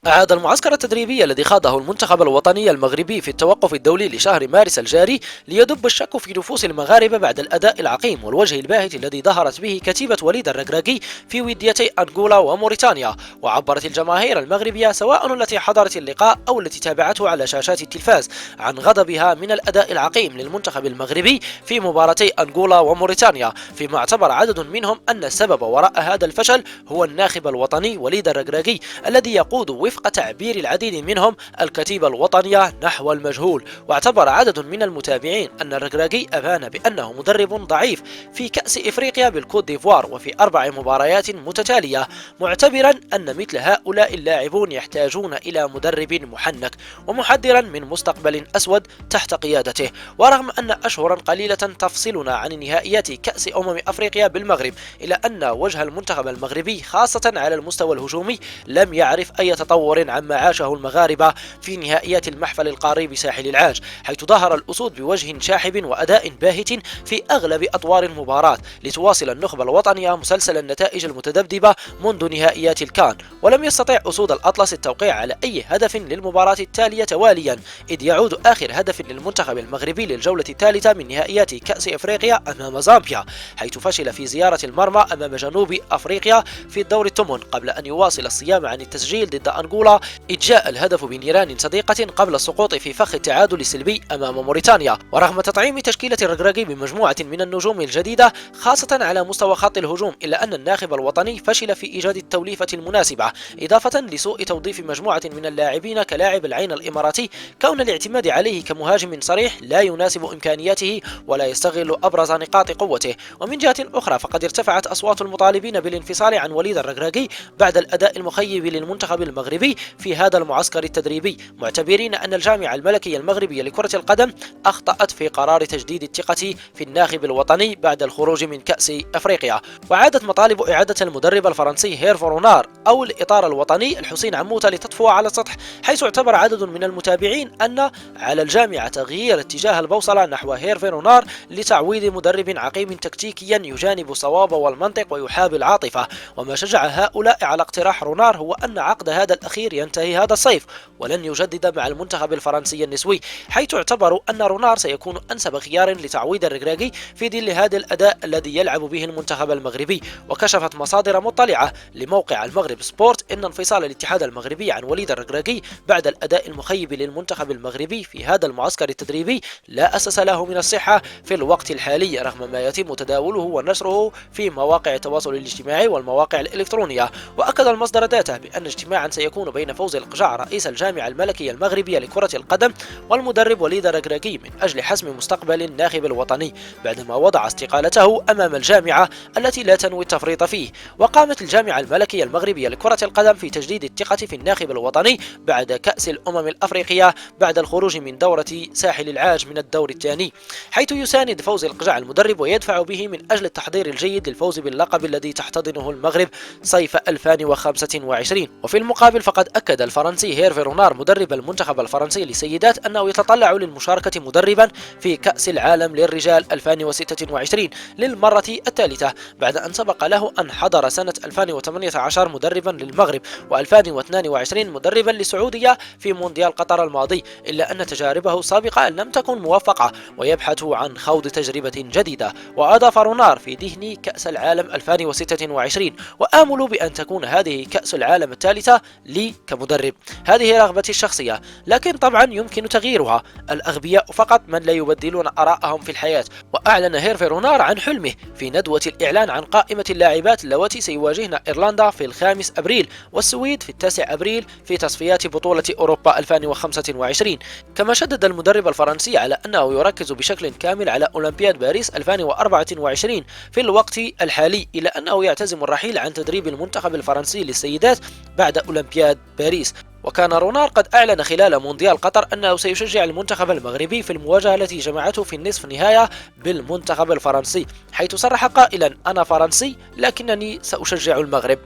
أعاد المعسكر التدريبي الذي خاضه المنتخب الوطني المغربي في التوقف الدولي لشهر مارس الجاري ليدب الشك في نفوس المغاربة بعد الأداء العقيم والوجه الباهت الذي ظهرت به كتيبة وليد الركراكي في وديتي أنغولا وموريتانيا. وعبرت الجماهير المغربية سواء التي حضرت اللقاء أو التي تابعته على شاشات التلفاز عن غضبها من الأداء العقيم للمنتخب المغربي في مباراتي أنغولا وموريتانيا، فيما اعتبر عدد منهم أن السبب وراء هذا الفشل هو الناخب الوطني وليد الركراكي الذي يقود وفق تعبير العديد منهم الكتيبة الوطنية نحو المجهول. واعتبر عدد من المتابعين أن الركراكي أبان بأنه مدرب ضعيف في كأس إفريقيا بالكوت ديفوار وفي 4 مباريات متتالية، معتبرا أن مثل هؤلاء اللاعبون يحتاجون إلى مدرب محنك، ومحذرا من مستقبل أسود تحت قيادته. ورغم أن أشهرا قليلة تفصلنا عن نهائيات كأس أفريقيا بالمغرب، إلا أن وجه المنتخب المغربي خاصة على المستوى الهجومي لم يعرف أي تطور عما عاشه المغاربة في نهائيات المحفل القاري بساحل العاج، حيث ظهر الأسود بوجه شاحب وأداء باهت في أغلب أطوار المباراة، لتواصل النخبة الوطنية مسلسل النتائج المتذبذبة منذ نهائيات الكان. ولم يستطع أسود الأطلس التوقيع على أي هدف للمباراة التالية تواليا، إذ يعود آخر هدف للمنتخب المغربي للجولة الثالثة من نهائيات كأس إفريقيا أمام زامبيا، حيث فشل في زيارة المرمى أمام جنوب أفريقيا في الدور الثمن قبل أن يواصل الصيام عن التسجيل ضد أنغولا، إذ جاء الهدف بنيران صديقة قبل السقوط في فخ التعادل السلبي أمام موريتانيا. ورغم تطعيم تشكيلة الركراكي بمجموعة من النجوم الجديدة خاصة على مستوى خط الهجوم، إلا أن الناخب الوطني فشل في إيجاد التوليفة المناسبة، إضافة لسوء توظيف مجموعة من اللاعبين كلاعب العين الإماراتي، كون الاعتماد عليه كمهاجم صريح لا يناسب إمكانياته ولا يستغل أبرز نقاط قوته. ومن جهة أخرى فقد ارتفعت أصوات المطالبين بالانفصال عن وليد الركراكي بعد الأداء المخيب للمنتخب المغربي في هذا المعسكر التدريبي، معتبرين أن الجامعة الملكية المغربية لكرة القدم أخطأت في قرار تجديد الثقة في الناخب الوطني بعد الخروج من كأس أفريقيا. وعادت مطالب إعادة المدرب الفرنسي هيرفي رونار أو الإطار الوطني الحسين عموتة لتطفو على السطح، حيث اعتبر عدد من المتابعين أن على الجامعة تغيير اتجاه البوصلة نحو هيرفي رونار لتعويض مدرب عقيم تكتيكيا يجانب الصواب والمنطق ويحابي العاطفة. وما شجع هؤلاء على اقتراح رونار هو أن عقد هذا الأخير ينتهي هذا الصيف ولن يجدد مع المنتخب الفرنسي النسوي، حيث اعتبروا أن رونار سيكون أنسب خيار لتعويض الركراكي في ظل هذا الأداء الذي يلعب به المنتخب المغربي. وكشفت مصادر مطلعة لموقع المغرب سبورت أن انفصال الاتحاد المغربي عن وليد الركراكي بعد الأداء المخيب للمنتخب المغربي في هذا المعسكر التدريبي لا أساس له من الصحة في الوقت الحالي، رغم ما يتم تداوله ونشره في مواقع التواصل الاجتماعي والمواقع الإلكترونية. وأكد المصدر داتا بأن اجتماعا سيكون بين فوزي القجع رئيس الجامعة الملكية المغربية لكرة القدم والمدرب وليد الركراكي من أجل حسم مستقبل الناخب الوطني بعدما وضع استقالته أمام الجامعة التي لا تنوي التفريط فيه. وقامت الجامعة الملكية المغربية لكرة القدم في تجديد الثقة في الناخب الوطني بعد كأس الأفريقية بعد الخروج من دورة ساحل العاج من الدور الثاني، حيث يساند فوزي القجع المدرب ويدفع به من أجل التحضير الجيد للفوز باللقب الذي تحتضنه المغرب صيف 2025. وفي المقابل فقد أكد الفرنسي هيرفي رونار مدرب المنتخب الفرنسي للسيدات أنه يتطلع للمشاركة مدربا في كأس العالم للرجال 2026 للمرة الثالثة، بعد أن سبق له أن حضر سنة 2018 مدربا للمغرب و2022 مدربا للسعودية في مونديال قطر الماضي، إلا أن تجاربه السابقة لم تكن موفقة ويبحث عن خوض تجربة جديدة. وأضاف رونار في ذهني كأس العالم 2026 وآمل بأن تكون هذه كأس العالم الثالثة لي كمدرب، هذه رغبتي الشخصية، لكن طبعا يمكن تغييرها، الأغبياء فقط من لا يبدلون آراءهم في الحياة. وأعلن هيرفي رونار عن حلمه في ندوة الإعلان عن قائمة اللاعبات اللواتي سيواجهن إيرلندا في 5 أبريل والسويد في 9 أبريل في تصفيات بطولة أوروبا 2025. كما شدد المدرب الفرنسي على أنه يركز بشكل كامل على أولمبياد باريس 2024 في الوقت الحالي، إلى أنه يعتزم الرحيل عن تدريب المنتخب الفرنسي للسيدات بعد أولمبياد باريس. وكان رونار قد أعلن خلال مونديال قطر أنه سيشجع المنتخب المغربي في المواجهة التي جمعته في النصف نهاية بالمنتخب الفرنسي، حيث صرح قائلا: أنا فرنسي لكنني سأشجع المغرب.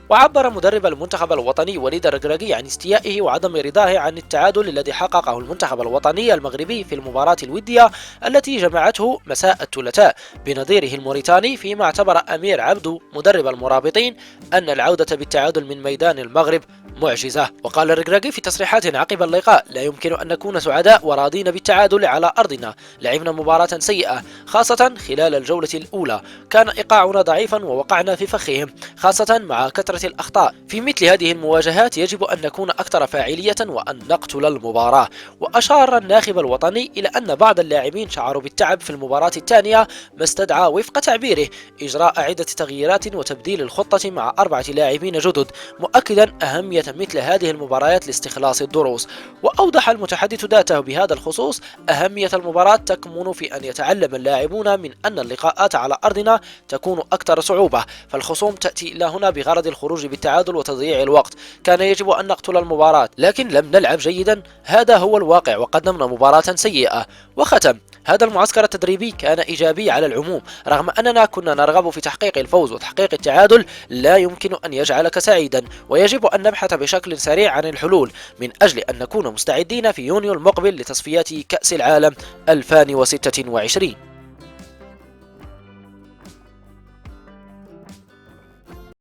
وعبر مدرب المنتخب الوطني وليد الركراكي عن استيائه وعدم رضاه عن التعادل الذي حققه المنتخب الوطني المغربي في المباراة الودية التي جمعته مساء الثلاثاء بنظيره الموريتاني، فيما اعتبر أمير عبدو مدرب المرابطين أن العودة بالتعادل من ميدان المغرب معجزة. وقال الركراكي في تصريحات عقب اللقاء: لا يمكن أن نكون سعداء وراضين بالتعادل على أرضنا، لعبنا مباراة سيئة خاصة خلال الجولة الأولى، كان إيقاعنا ضعيفا ووقعنا في فخهم خاصة مع كثرة الأخطاء. في مثل هذه المواجهات يجب أن نكون أكثر فاعلية وأن نقتل المباراة. وأشار الناخب الوطني إلى أن بعض اللاعبين شعروا بالتعب في المباراة الثانية، ما استدعى وفق تعبيره إجراء عدة تغييرات وتبديل الخطة مع 4 لاعبين جدد، مؤكدا أهمية مثل هذه المباريات لاستخلاص الدروس. وأوضح المتحدث ذاته بهذا الخصوص: أهمية المباراة تكمن في أن يتعلم اللاعبون من أن اللقاءات على أرضنا تكون أكثر صعوبة، فالخصوم تأتي إلى هنا بغرض الخروج بالتعادل وتضييع الوقت. كان يجب أن نقتل المباراة لكن لم نلعب جيدا، هذا هو الواقع وقدمنا مباراة سيئة. وختم: هذا المعسكر التدريبي كان إيجابي على العموم، رغم أننا كنا نرغب في تحقيق الفوز وتحقيق التعادل لا يمكن أن يجعلك سعيدا، ويجب أن نبحث بشكل سريع عن الحلول من أجل أن نكون مستعدين في يونيو المقبل لتصفيات كأس العالم 2026.